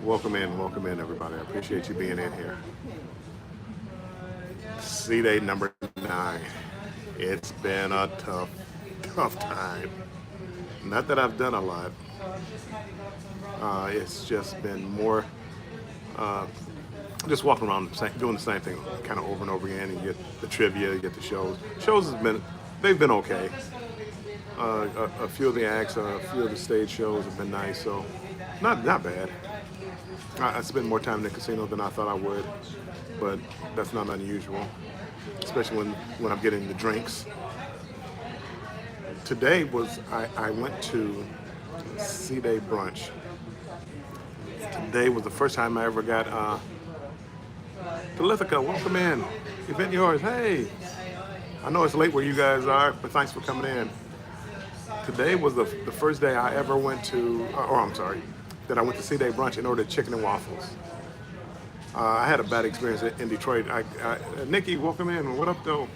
Welcome in, everybody. I appreciate you being in here. C day number 9. It's been a tough time. Not that I've done a lot. It's just been more just walking around doing the same thing kind of over and over again. And you get the trivia, you get the shows. Shows they've been okay. A few of the acts, a few of the stage shows have been nice. So not bad. I spent more time in the casino than I thought I would, but that's not unusual, especially when I'm getting the drinks. Today I went to C-Day brunch. Today was the first time I ever got Delithica, welcome in. Event yours. Hey, I know it's late where you guys are, but thanks for coming in. Today was the first day I ever went to, or I'm sorry, that I went to C-Day brunch and ordered chicken and waffles. I had a bad experience in Detroit. Nikki, welcome in. What up, though?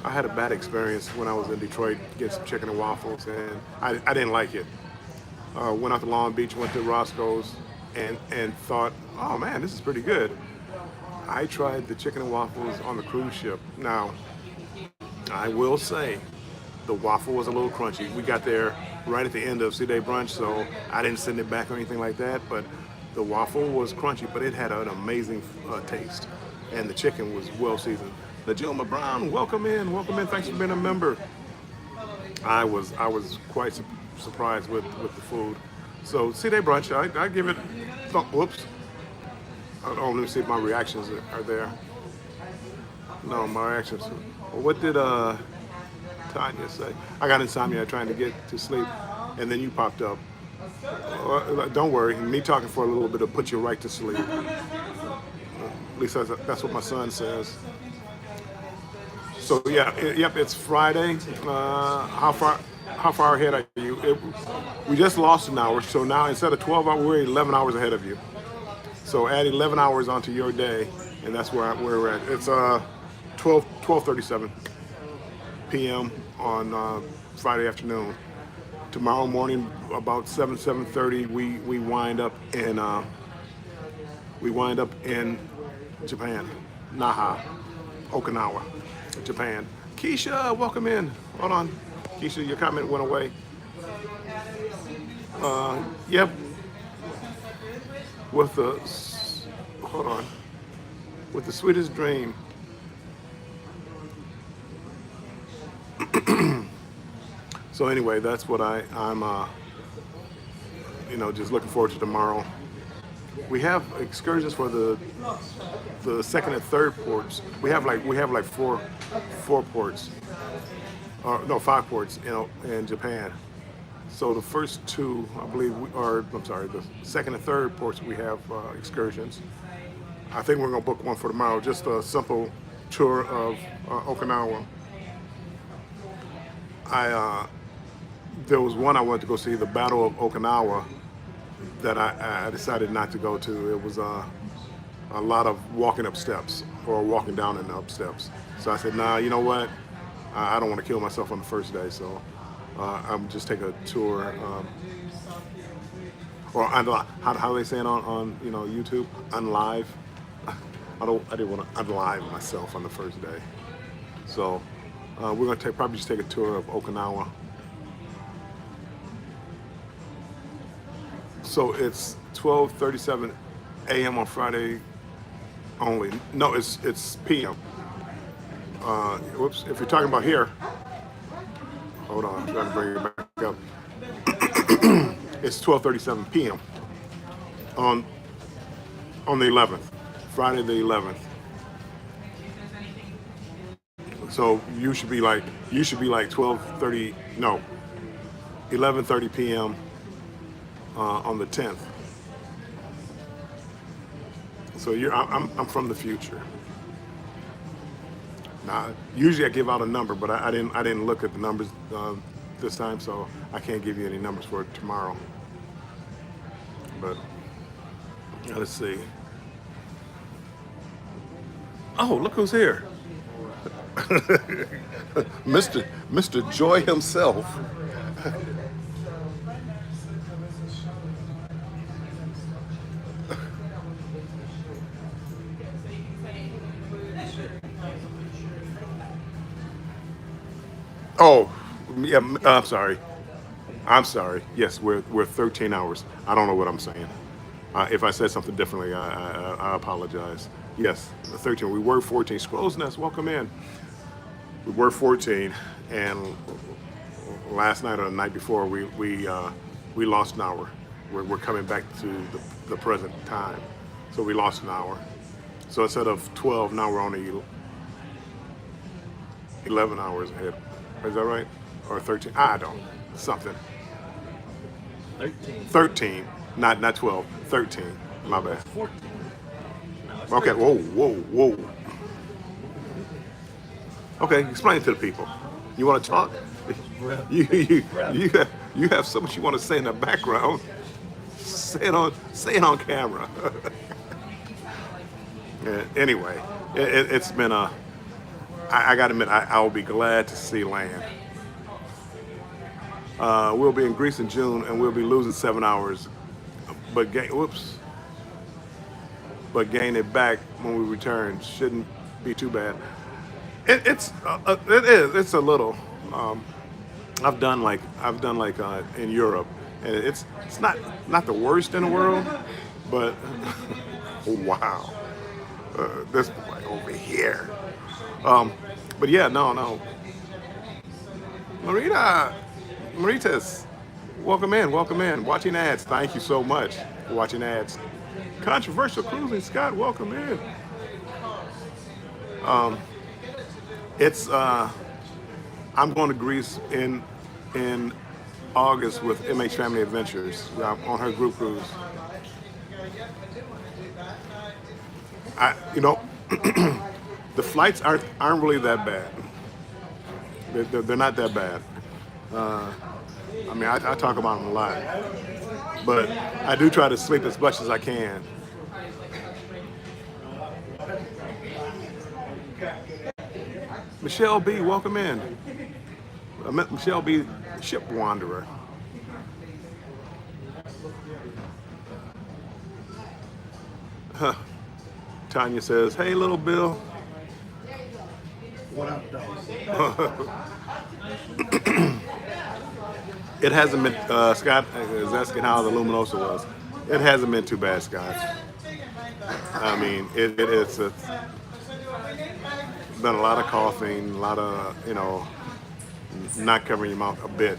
I had a bad experience when I was in Detroit getting some chicken and waffles, and I didn't like it. Went out to Long Beach, went to Roscoe's, and thought, oh man, this is pretty good. I tried the chicken and waffles on the cruise ship. Now, I will say, the waffle was a little crunchy. We got there right at the end of C-Day brunch, so I didn't send it back or anything like that, but the waffle was crunchy, but it had an amazing taste, and the chicken was well seasoned. Najilma Brown, welcome in, thanks for being a member. I was quite surprised with the food. So C-Day brunch, I give it, whoops. Let me see if my reactions are there. No, my reactions. What did Tanya say? I got insomnia trying to get to sleep, and then you popped up. Don't worry, me talking for a little bit will put you right to sleep. At least that's what my son says. So yeah, yep, it's Friday. How far ahead are you? We just lost an hour, so now instead of 12 hours, we're 11 hours ahead of you. So add 11 hours onto your day, and that's where we're at. It's 12:37 p.m. on Friday afternoon. Tomorrow morning, about 7:30, we wind up in Japan, Naha, Okinawa, Japan. Keisha, welcome in. Hold on, Keisha, your comment went away. Yep. With the sweetest dream. So anyway, that's what I'm just looking forward to tomorrow. We have excursions for the second and third ports. We have like four ports, no, 5 ports in Japan. So the first two, I believe, the second and third ports we have excursions. I think we're gonna book one for tomorrow, just a simple tour of Okinawa. There was one I wanted to go see, the Battle of Okinawa, that I decided not to go to. It was a lot of walking up steps or walking down and up steps. So I said, nah, you know what? I don't want to kill myself on the first day, so I'm just take a tour. Or how they saying on YouTube? Unlive. I didn't want to unlive myself on the first day. So we're gonna probably just take a tour of Okinawa. So it's 12:37 a.m. on Friday only. No, it's p.m. Whoops. If you're talking about here, hold on. I'm trying to bring it back up. It's 12:37 p.m. on the 11th, Friday the 11th. So you should be like 12:30. No, 11:30 p.m. On the 10th. So I'm from the future. Now, usually I give out a number, but I didn't look at the numbers this time, so I can't give you any numbers for tomorrow. But let's see. Oh, look who's here. Mr. Joy himself. Oh, yeah. I'm sorry. I'm sorry. Yes, we're 13 hours. I don't know what I'm saying. If I said something differently, I apologize. Yes, 13. We were 14. Scrolls Nest, welcome in. We were 14, and last night or the night before, we lost an hour. We're coming back to the present time, so we lost an hour. So instead of 12, now we're only 11 hours ahead. Is that right? Or 13? I don't. Something. 13. 13, not 12. 13. My bad. 14. No, it's Okay. 13. Whoa. Okay, explain it to the people. You want to talk? Well, You have so much you want to say in the background. Say it on camera. Yeah, anyway, it's been a. I got to admit, I'll be glad to see land. We'll be in Greece in June, and we'll be losing 7 hours, whoops. But gain it back when we return shouldn't be too bad. It is. It's a little. Um, I've done like in Europe, and it's not the worst in the world, but wow, this boy over here. Um, but yeah, no, Marita, Maritas, welcome in. Watching ads, thank you so much for watching ads. Controversial cruising, Scott, welcome in. It's I'm going to Greece in August with MH Family Adventures. On her group cruise. I you know the flights aren't really that bad. They're not that bad. I mean, I talk about them a lot, but I do try to sleep as much as I can. Michelle B, welcome in. I met Michelle B, ship wanderer. Tanya says, "Hey, little Bill." what up, though? It hasn't been. Scott is asking how the Luminosa was. It hasn't been too bad, Scott. I mean, it's been a lot of coughing, a lot of not covering your mouth a bit.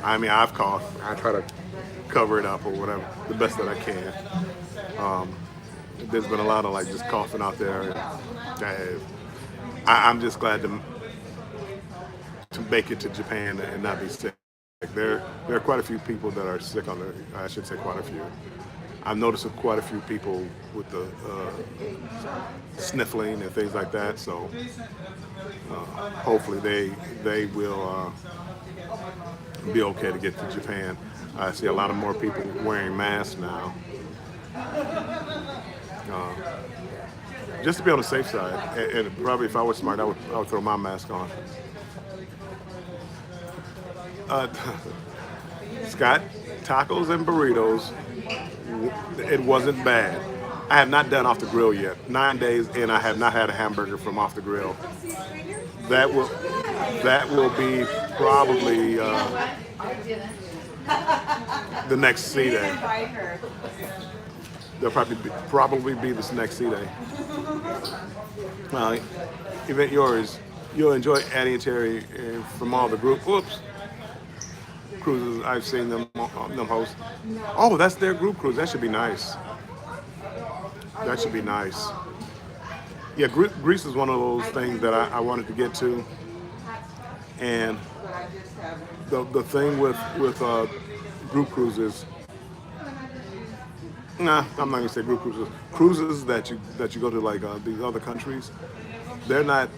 I mean, I've coughed. I try to cover it up or whatever, the best that I can. There's been a lot of like just coughing out there. And, I'm just glad to make it to Japan and not be sick. There are quite a few people that are sick on the. I should say quite a few. I've noticed quite a few people with the sniffling and things like that. So hopefully they will be okay to get to Japan. I see a lot of more people wearing masks now, just to be on the safe side. And probably if I was smart, I would throw my mask on. Uh, Scott, tacos and burritos. It wasn't bad. I have not done off the grill yet. 9 days in, I have not had a hamburger from off the grill. That will be probably the next C day. They'll probably be this next C day. Event yours. You'll enjoy Addie and Terry from all the group. Whoops. Cruises I've seen them host. Oh, that's their group cruise. That should be nice. That should be nice. Yeah, Greece is one of those things that I wanted to get to, and the thing with group cruises. Nah, I'm not gonna say group cruises. Cruises that you go to like these other countries, they're not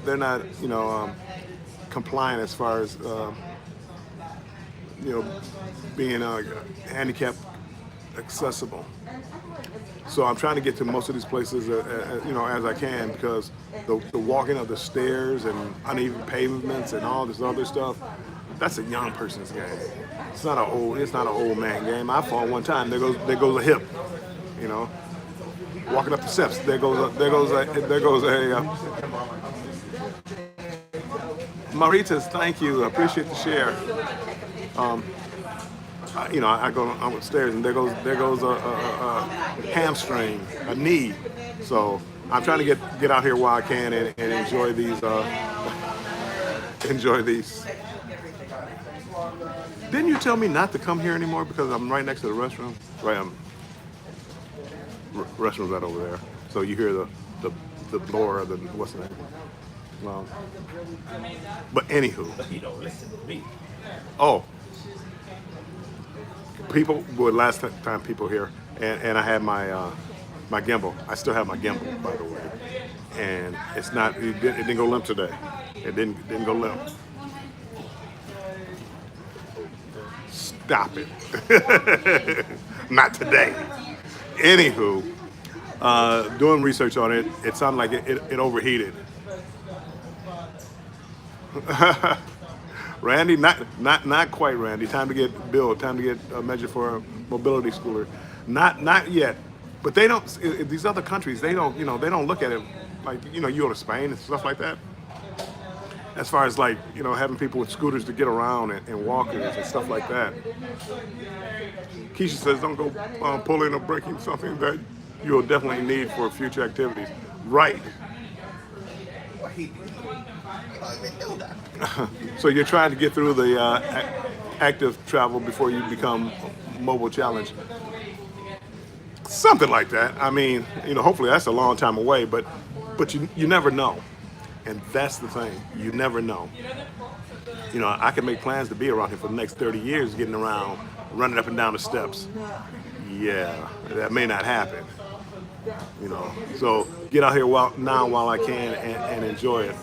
compliant as far as being handicap accessible. So I'm trying to get to most of these places, as I can, because the walking of the stairs and uneven pavements and all this other stuff, that's a young person's game. It's not an old man game. I fall one time, there goes a hip, walking up the steps. There goes a Maritas. Thank you. I appreciate the share. I go I'm upstairs and there goes a hamstring, a knee. So I'm trying to get out here while I can and enjoy these enjoy these. Didn't you tell me not to come here anymore because I'm right next to the restroom? Right, restroom's right over there. So you hear the blower, the what's the name? Well, but anywho, You don't listen to me. oh, people were last time people here, and I had my gimbal. I still have my gimbal, by the way, and it didn't go limp today. It didn't go limp. Stop it. Not today. Anywho, doing research on it, it sounded like it overheated. Randy, not quite Randy. Time to get billed. Time to get measured for a mobility scooter. Not yet. But they don't. These other countries, they don't. They don't look at it like you go to Spain and stuff like that. As far as like having people with scooters to get around and walkers and stuff like that. Keisha says, don't go pulling or breaking something that you'll definitely need for future activities. Right. So you're trying to get through the active travel before you become mobile challenge. Something like that. I mean, hopefully that's a long time away, but you never know. And that's the thing. You never know. I can make plans to be around here for the next 30 years, getting around, running up and down the steps. Yeah, that may not happen. So get out here while I can and enjoy it.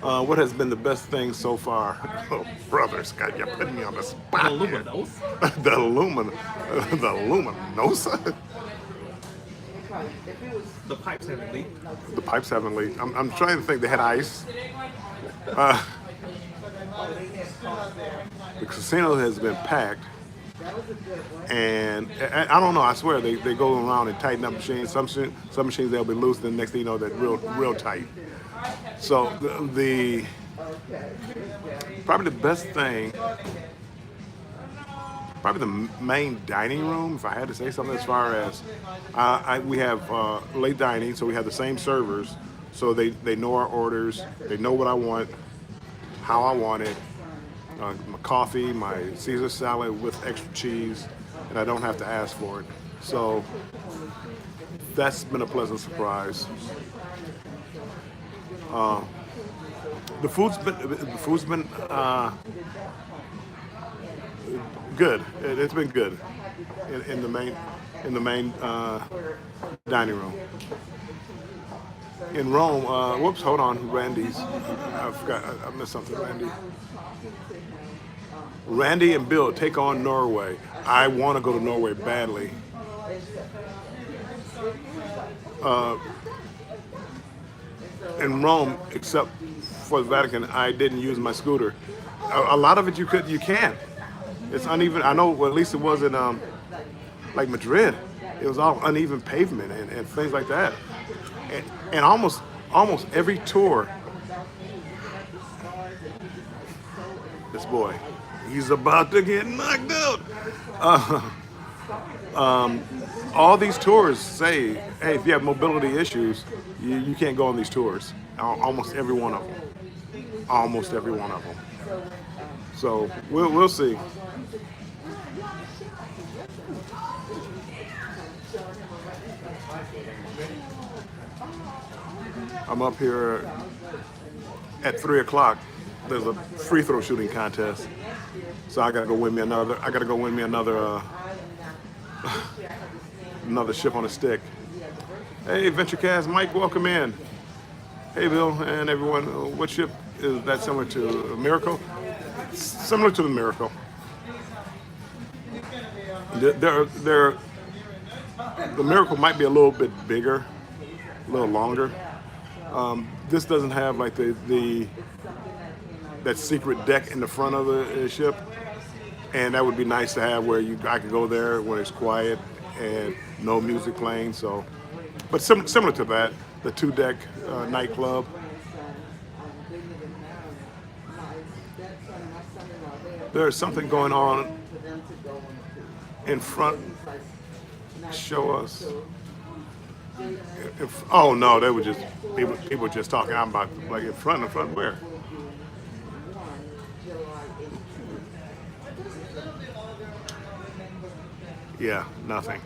What has been the best thing so far? Oh, brother Scott, you're putting me on the spot. here. The luminosa. The pipes haven't leaked. The pipes haven't leaked. I'm trying to think. They had ice. The casino has been packed, and I don't know. I swear they go around and tighten up machines. Some machines they'll be loose, and the next thing you know, they're real tight. So the probably the best thing. Probably the main dining room, if I had to say something, as far as we have late dining, so we have the same servers, so they know our orders, they know what I want, how I want it, my coffee, my Caesar salad with extra cheese, and I don't have to ask for it. So that's been a pleasant surprise. The food's been good. It's been good in the main dining room. In Rome, whoops, hold on, Randy's. I forgot, I missed something, Randy. Randy and Bill take on Norway. I want to go to Norway badly. In Rome, except for the Vatican, I didn't use my scooter. A lot of it you can. It's uneven. I know, well, at least it was in like Madrid. It was all uneven pavement and things like that. And almost every tour, this boy, he's about to get knocked out. All these tours say, hey, if you have mobility issues, you can't go on these tours. Almost every one of them. Almost every one of them. So we'll see. I'm up here at 3 o'clock. There's a free throw shooting contest, so I gotta go win me another. Another ship on a stick. Hey, VentureCast, Mike, welcome in. Hey, Bill, and everyone. What ship is that similar to? A Miracle? Similar to the Miracle. The Miracle might be a little bit bigger, a little longer. This doesn't have like that secret deck in the front of the ship, and that would be nice to have where I could go there when it's quiet and no music playing. So, but similar to that, the two deck nightclub. There's something going on in front. Show us. Oh no, they were just people just talking. I'm about like in front where? Yeah, nothing.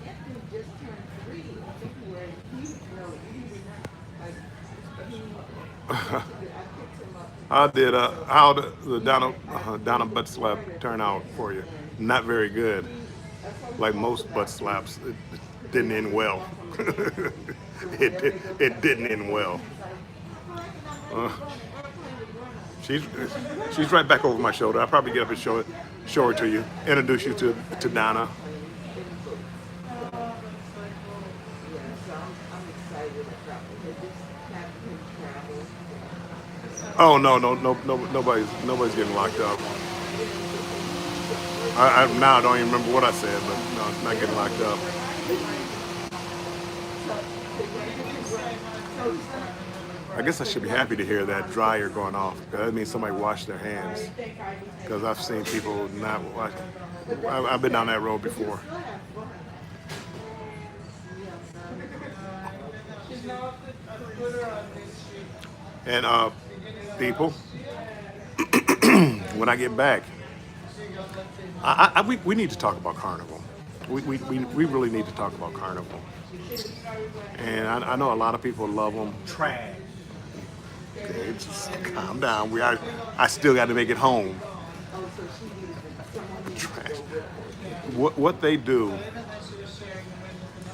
How did how the Donna butt slap turn out for you? Not very good. Like most butt slaps, it didn't end well. It didn't end well. Uh, she's she's right back over my shoulder. I'll probably get up and show her to you. Introduce you to Donna. Oh no, nobody's getting locked up. Now I don't even remember what I said, but no, it's not getting locked up. I guess I should be happy to hear that dryer going off. 'Cause that means somebody washed their hands. Because I've seen people not wash. I've been down that road before. And people, when I get back, we need to talk about Carnival. We really need to talk about Carnival. And I know a lot of people love them. Trash. Okay, just calm down. I still got to make it home. Trash. What they do,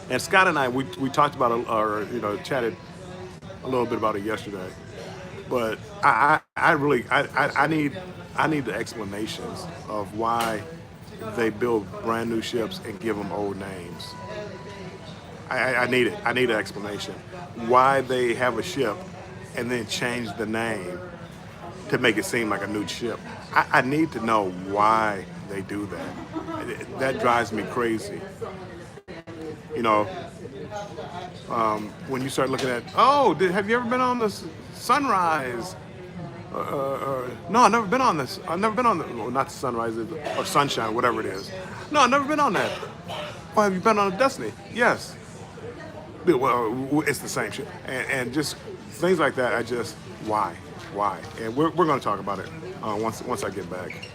and Scott and I, we talked about it, or chatted a little bit about it yesterday. But I really I need the explanations of why they build brand new ships and give them old names. I need it. I need an explanation. Why they have a ship and then change the name to make it seem like a new ship. I need to know why they do that. That drives me crazy. You know, when you start looking at, have you ever been on the Sunrise? No, I've never been on this. I've never been on the, well, not the Sunrise or Sunshine, whatever it is. No, I've never been on that. Oh, have you been on a Destiny? Yes. Well, it's the same shit. And just things like that, why? And we're going to talk about it once I get back.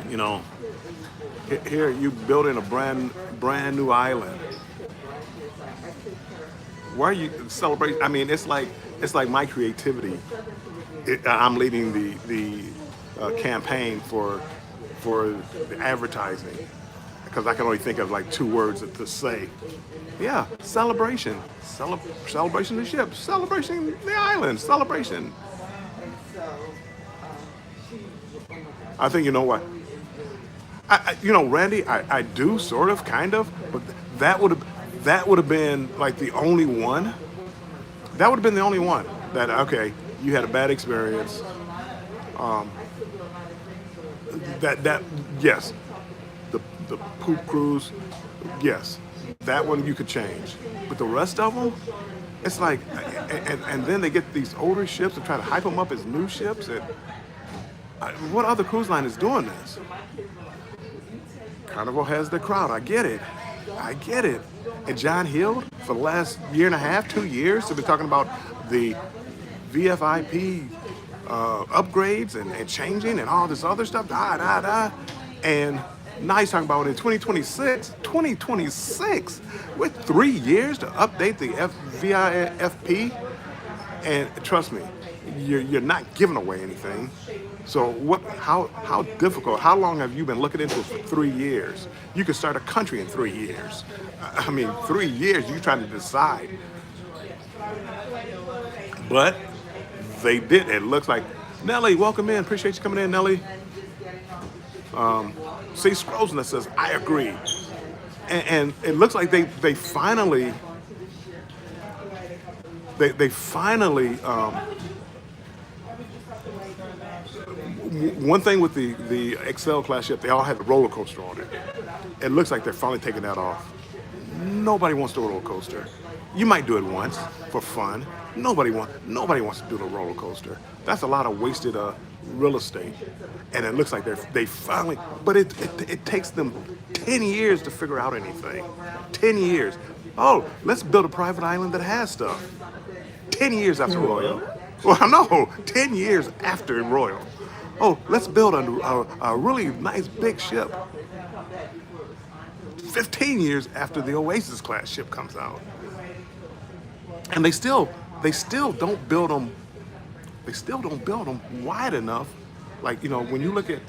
You know, here you building a brand new island. Why are you celebrating? I mean, it's like my creativity. I'm leading the campaign for the advertising because I can only think of like two words to say. Yeah, celebration, celebration of the ship, celebration the island, celebration. I think you know what. Randy, I do sort of, kind of, but that would have been like the only one. That would have been the only one that, okay, you had a bad experience. Yes, the poop cruise, yes, that one you could change. But the rest of them, it's like, and then they get these older ships and try to hype them up as new ships. And what other cruise line is doing this? Carnival has the crowd. I get it. And John Hill, for the last year and a half, 2 years, have been talking about the VFIP upgrades and changing and all this other stuff. And now he's talking about in 2026, with 3 years to update the VIFP. And trust me, you're not giving away anything. So how difficult, how long have you been looking into it for 3 years? You could start a country in 3 years. I mean, 3 years, you're trying to decide. But they did. It looks like, Nelly, welcome in. Appreciate you coming in, Nelly. See, scrolls that says, I agree. And it looks like they finally One thing with the Excel class ship, they all had the roller coaster on it. It looks like they're finally taking that off. Nobody wants the roller coaster. You might do it once for fun. Nobody wants to do the roller coaster. That's a lot of wasted real estate. And it looks like they finally. But it takes them 10 years to figure out anything. 10 years. Oh, let's build a private island that has stuff. 10 years after Royal. Well, no, 10 years after Royal. Oh, let's build a really nice big ship. 15 years after the Oasis class ship comes out. And they still don't build them. They still don't build them wide enough. Like, when you look at,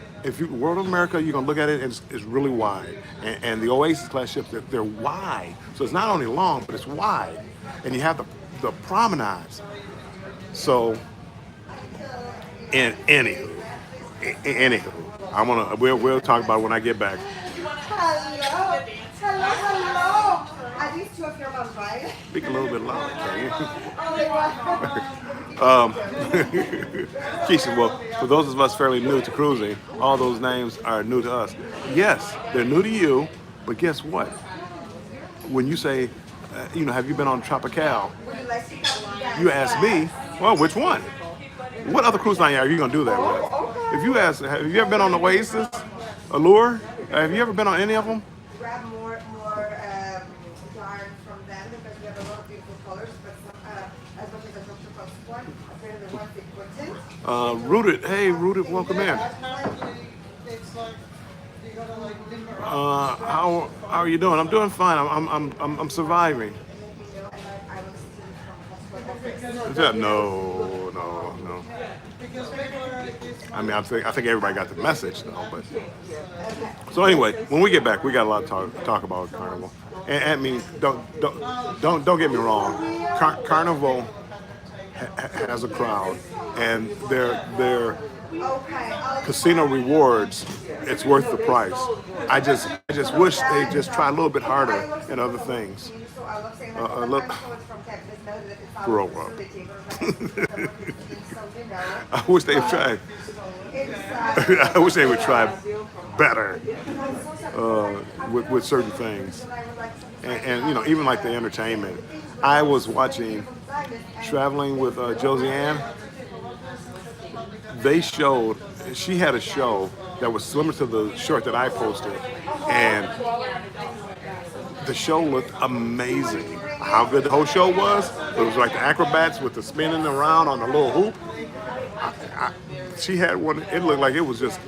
World of America, you're gonna look at it and it's really wide. And the Oasis class ships, they're wide. So it's not only long, but it's wide. And you have the promenades. So, anywho, we'll talk about it when I get back. Hello. Are these two of your moms, right? Speak a little bit louder, can you? Keisha, well, for those of us fairly new to cruising, all those names are new to us. Yes, they're new to you, but guess what? When you say, have you been on Tropical? You ask me, well, which one? What other cruise line are you going to do that with? If you ask, have you ever been on Oasis, Allure? Have you ever been on any of them? Grab more yarn from them because we have a lot of beautiful colors, but as much as I talked about sport, apparently the ones they put in. Rooted. Hey, Rooted, welcome in. How are you doing? I'm doing fine. I'm surviving. No. I mean, I think everybody got the message though. But so anyway, when we get back, we got a lot to talk about Carnival. And I mean, don't get me wrong. Carnival has a crowd, and their casino rewards, it's worth the price. I just wish they just try a little bit harder in other things. Grow up. I wish they would try. I wish they would try better with certain things, and even like the entertainment. I was watching Traveling with Josiane. She had a show that was similar to the short that I posted, and the show looked amazing. How good the whole show was, it was like the acrobats with the spinning around on the little hoop. She had one, it looked like it was just,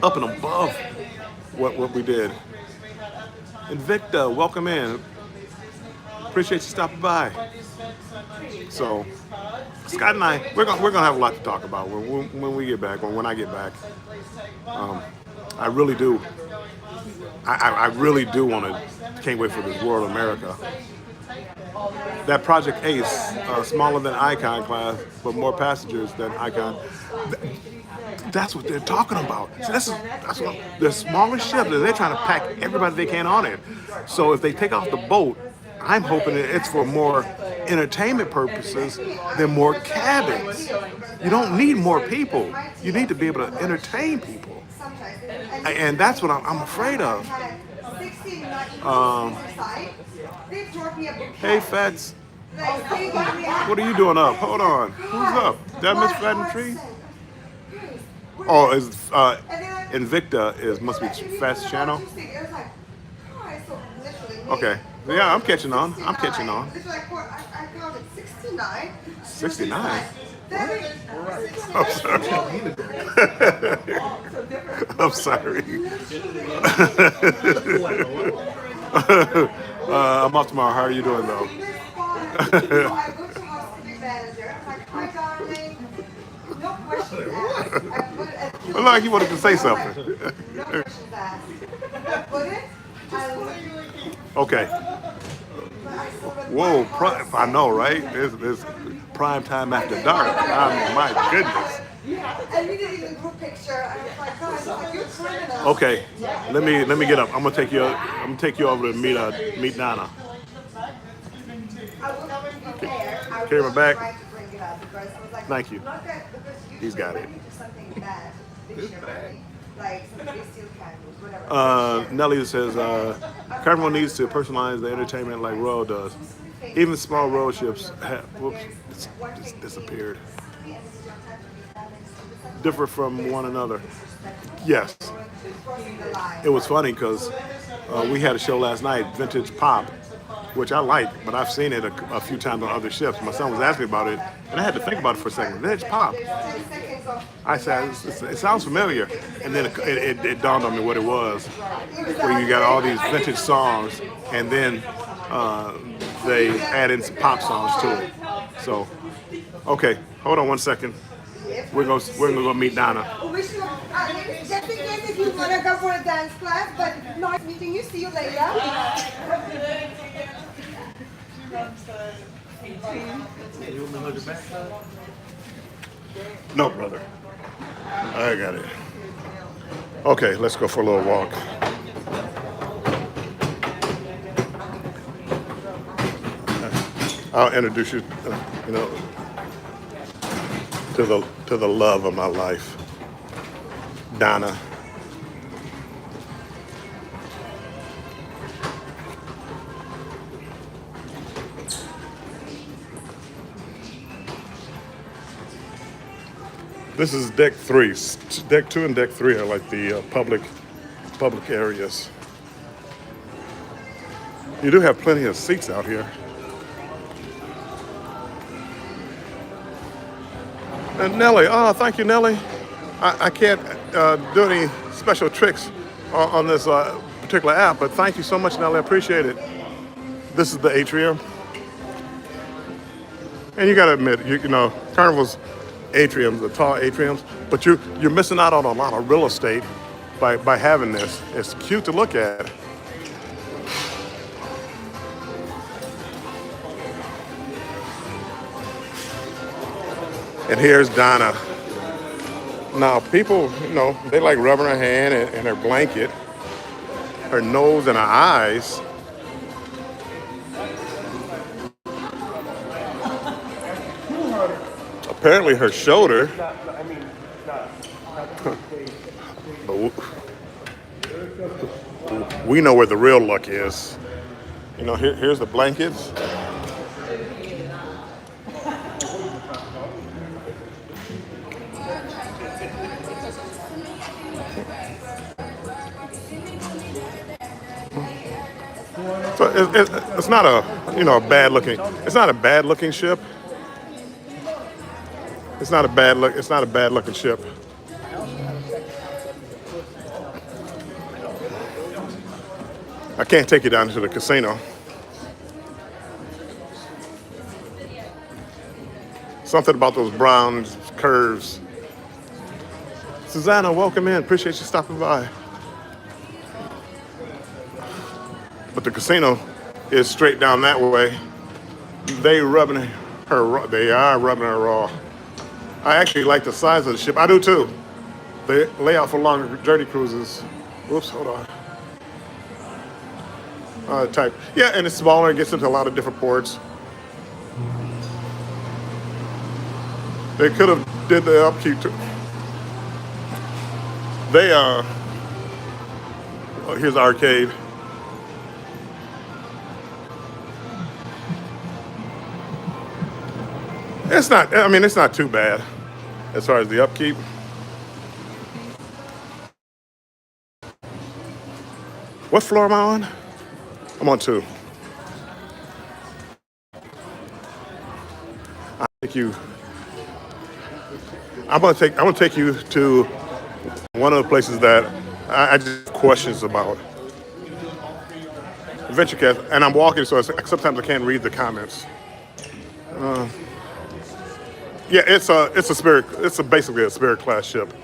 up and above what we did. Invicta, welcome in. Appreciate you stopping by. So, Scott and I, we're gonna have a lot to talk about when we get back, or when I get back. I really do. I really do want to. Can't wait for this World America. That Project Ace, smaller than Icon class, but more passengers than Icon. That's what they're talking about. So that's what the smaller ship. They're trying to pack everybody they can on it. So if they take off the boat, I'm hoping that it's for more entertainment purposes than more cabins. You don't need more people. You need to be able to entertain people. And that's what I'm afraid of. Hey, Fats. What are you doing up? Hold on. Who's up? That Miss Fat and Tree? Oh, is Invicta must be Fat's channel. Okay. Yeah, I'm catching on. I'm catching on. 69? I'm sorry. I'm sorry. I'm off tomorrow. How are you doing, though? Look like you wanted to say something. Okay. Whoa, I know, right? It's prime time after dark. My goodness. And we didn't even group picture. And it's like, guys, you're criminal. Okay, let me get up. I'm gonna take you over to meet Nana. Carry my back. Thank you. He's got it. Something bad, they This share bag. money. Like somebody steal candles, whatever. They share. Nelly says, Carnival needs to personalize the entertainment like Royal does. Even small road ships have, whoops, it's disappeared. Differ from one another. Yes. It was funny because we had a show last night, Vintage Pop, which I like, but I've seen it a few times on other ships. My son was asking me about it, and I had to think about it for a second. Vintage Pop. I said, it sounds familiar. And then it dawned on me what it was. Where you got all these vintage songs, and then they add in some pop songs to it. So, okay, hold on one second. We're gonna go meet Donna. We should, just in case if you want to go for a dance class, but nice meeting you. See you later. No, brother. I got it. Okay, let's go for a little walk. I'll introduce you, to the love of my life, Donna. This is deck 3. Deck 2 and deck 3 are like the public areas. You do have plenty of seats out here. And Nelly, oh, thank you, Nelly. I can't do any special tricks on this particular app, but thank you so much, Nelly. I appreciate it. This is the atrium. And you gotta admit, you know, Carnival's atriums, the tall atriums, but you're missing out on a lot of real estate by having this. It's cute to look at. And here's Donna. Now, people, they like rubbing her hand and her blanket, her nose and her eyes. Apparently her shoulder. But we know where the real luck is. Here's the blankets. So it's not a bad looking. It's not a bad looking ship. It's not a bad looking ship. I can't take you down to the casino. Something about those brown curves. Susanna, welcome in. Appreciate you stopping by. But the casino is straight down that way. They are rubbing her raw. I actually like the size of the ship. I do too. They lay out for longer journey cruises. Oops, hold on. Type. Yeah, and it's smaller. It gets into a lot of different ports. They could have did the upkeep too. They here's the arcade. It's not too bad as far as the upkeep. What floor am I on? I'm on 2. I'm gonna take you to one of the places that I just have questions about. VentureCast, and I'm walking, so sometimes I can't read the comments. Yeah, it's basically a Spirit class ship.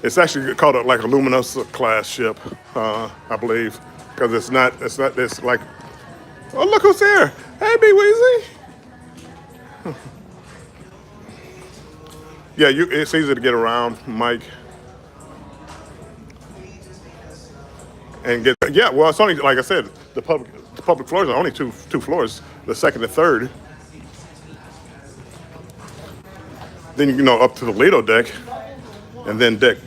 It's actually called like a Luminosa class ship, I believe, because it's like, oh, look who's here. Hey, B Weezy. Yeah, it's easy to get around, Mike. And well, it's only, like I said, the public floors are only two floors, the second and third. Then you know up to the Lido deck, and then deck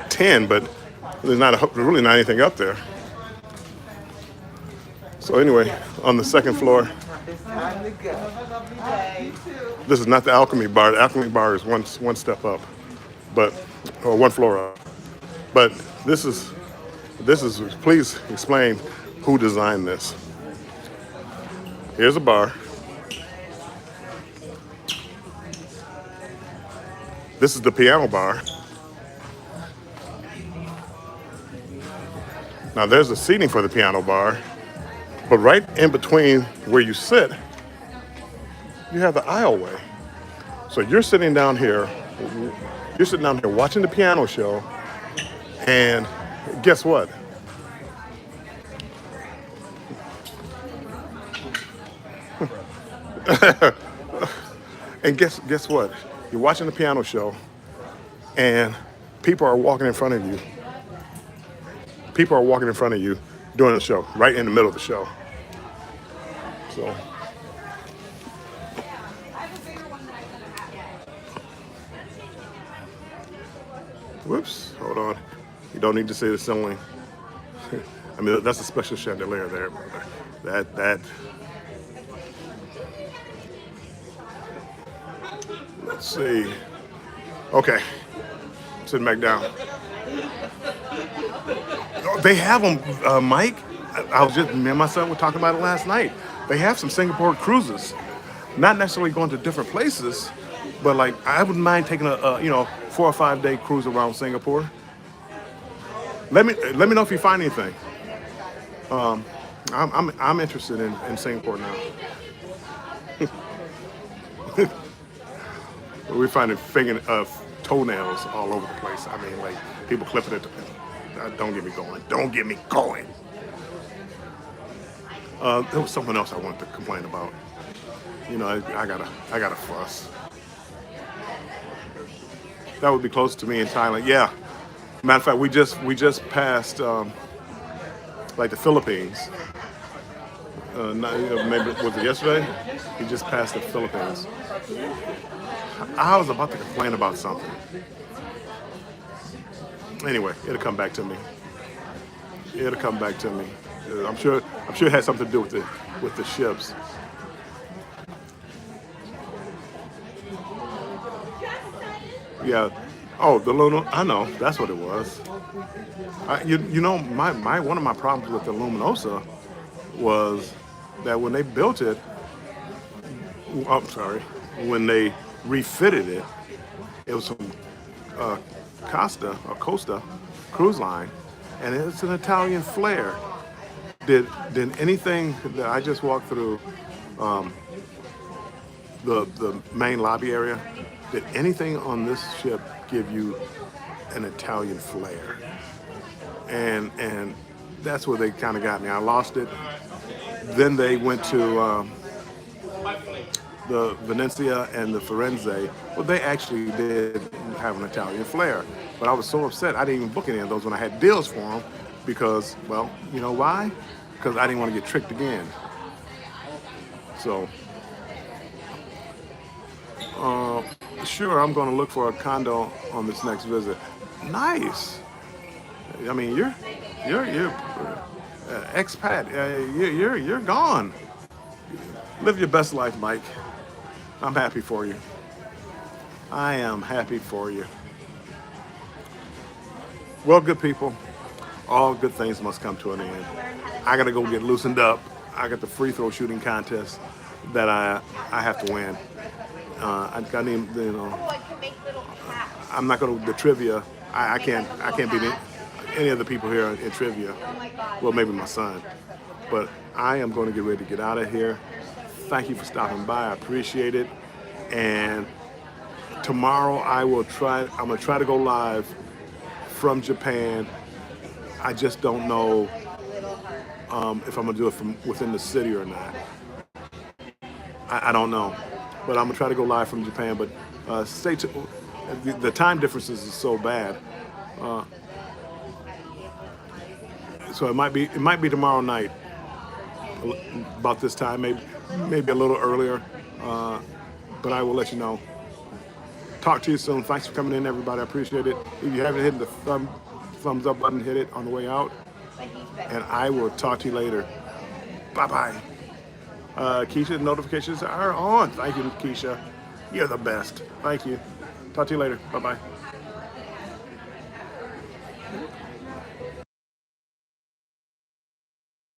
10, but there's really not anything up there. So anyway, on the second floor, this is not the Alchemy Bar. The Alchemy Bar is one step up, or one floor up. But this is. Please explain who designed this. Here's a bar. This is the piano bar. Now there's the seating for the piano bar, but right in between where you sit, you have the aisleway. So you're sitting down here watching the piano show, and guess what? And guess what? You're watching the piano show, and people are walking in front of you. People are walking in front of you during the show, right in the middle of the show. So, whoops, hold on. You don't need to see the ceiling. I mean, that's a special chandelier there. That. Let's see. Okay, sitting back down. They have them, Mike. Me and my son were talking about it last night. They have some Singapore cruises, not necessarily going to different places, but like I wouldn't mind taking a 4 or 5 day cruise around Singapore. Let me know if you find anything. I'm interested in Singapore now. We're finding toenails all over the place. I mean, like people clipping it. Don't get me going. Don't get me going. There was something else I wanted to complain about. You know, I gotta fuss. That would be close to me in Thailand. Yeah. Matter of fact, we just passed like the Philippines. Maybe was it yesterday? We just passed the Philippines. I was about to complain about something. Anyway, it'll come back to me. It'll come back to me. I'm sure it had something to do with the ships. Yeah. Oh, the Luna. I know. That's what it was. One of my problems with the Luminosa was that when they built it, when they refitted it, it was from Costa cruise line, and it's an Italian flair. Did anything that I just walked through the main lobby area? Did anything on this ship give you an Italian flair? And that's where they kind of got me. I lost it. Then they went to the Venezia and the Firenze. Well, they actually did have an Italian flair, but I was so upset I didn't even book any of those when I had deals for them because, well, you know why? Because I didn't want to get tricked again. So, sure, I'm going to look for a condo on this next visit. Nice. I mean, you're expat. You're gone. Live your best life, Mike. I'm happy for you. I am happy for you. Well, good people, all good things must come to an end. I gotta go get loosened up. I got the free throw shooting contest that I have to win. I need, I'm not gonna the trivia. I can't beat any of the people here in trivia. Well, maybe my son, but I am going to get ready to get out of here. Thank you for stopping by. I appreciate it. And tomorrow I'm going to try to go live from Japan. I just don't know if I'm going to do it from within the city or not. I don't know. But I'm going to try to go live from Japan. But stay tuned. The time differences is so bad. So it might be tomorrow night, about this time, maybe a little earlier, but I will let you know. Talk talk to you soon. Thanks for coming in, everybody. I appreciate it. If you haven't hit the thumbs up button, hit it on the way out. And I will talk to you later. Bye-bye. Keisha, notifications are on. Thank you, Keisha. You're the best. Thank you. Talk to you later. Bye-bye.